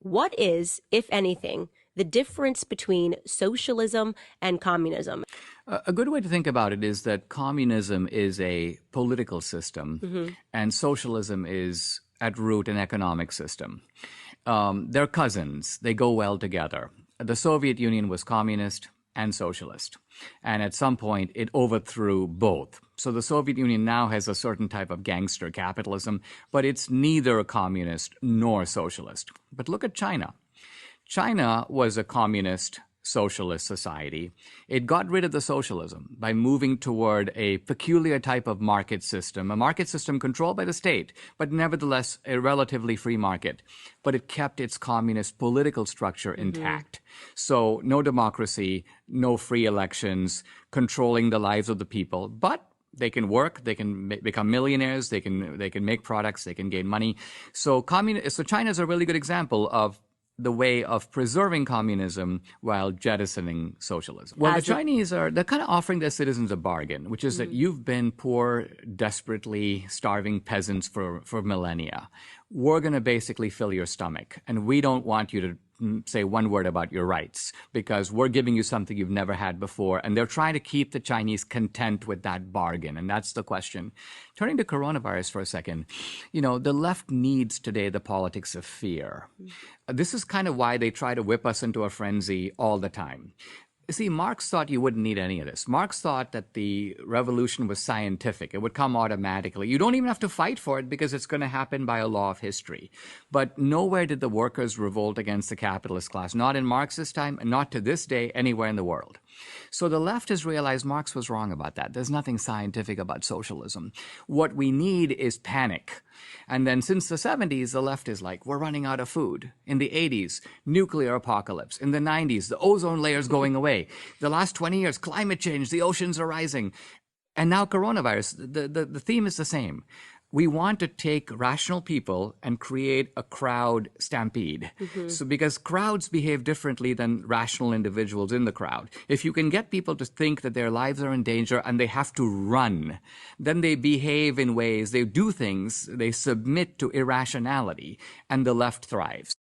What is, if anything, the difference between socialism and communism? A good way to think about it is that communism is a political system, and socialism is at root an economic system. They're cousins. They go well together. The Soviet Union was communist and socialist, and at some point it overthrew both. So the Soviet Union now has a certain type of gangster capitalism, but it's neither communist nor socialist. But look at China. China was a communist socialist society. It got rid of the socialism by moving toward a peculiar type of market system, a market system controlled by the state, but nevertheless a relatively free market. But it kept its communist political structure intact. So no democracy, no free elections, controlling the lives of the people, but they can work, they can become millionaires, they can make products, they can gain money. So China is a really good example of the way of preserving communism while jettisoning socialism. Well, the Chinese they're kind of offering their citizens a bargain, which is that you've been poor, desperately starving peasants for millennia. We're going to basically fill your stomach, and we don't want you to say one word about your rights because we're giving you something you've never had before. And they're trying to keep the Chinese content with that bargain. And that's the question. Turning to coronavirus for a second, the left needs today the politics of fear. This is kind of why they try to whip us into a frenzy all the time. See, Marx thought you wouldn't need any of this. Marx thought that the revolution was scientific. It would come automatically. You don't even have to fight for it because it's going to happen by a law of history. But nowhere did the workers revolt against the capitalist class, not in Marx's time and not to this day anywhere in the world. So the left has realized Marx was wrong about that. There's nothing scientific about socialism. What we need is panic. And then since the 70s, the left is like, we're running out of food. In the 80s, nuclear apocalypse. In the 90s, the ozone layer's going away. The last 20 years, climate change, the oceans are rising. And now coronavirus, the theme is the same. We want to take rational people and create a crowd stampede. So because crowds behave differently than rational individuals in the crowd. If you can get people to think that their lives are in danger and they have to run, then they behave in ways, they do things, they submit to irrationality, and the left thrives.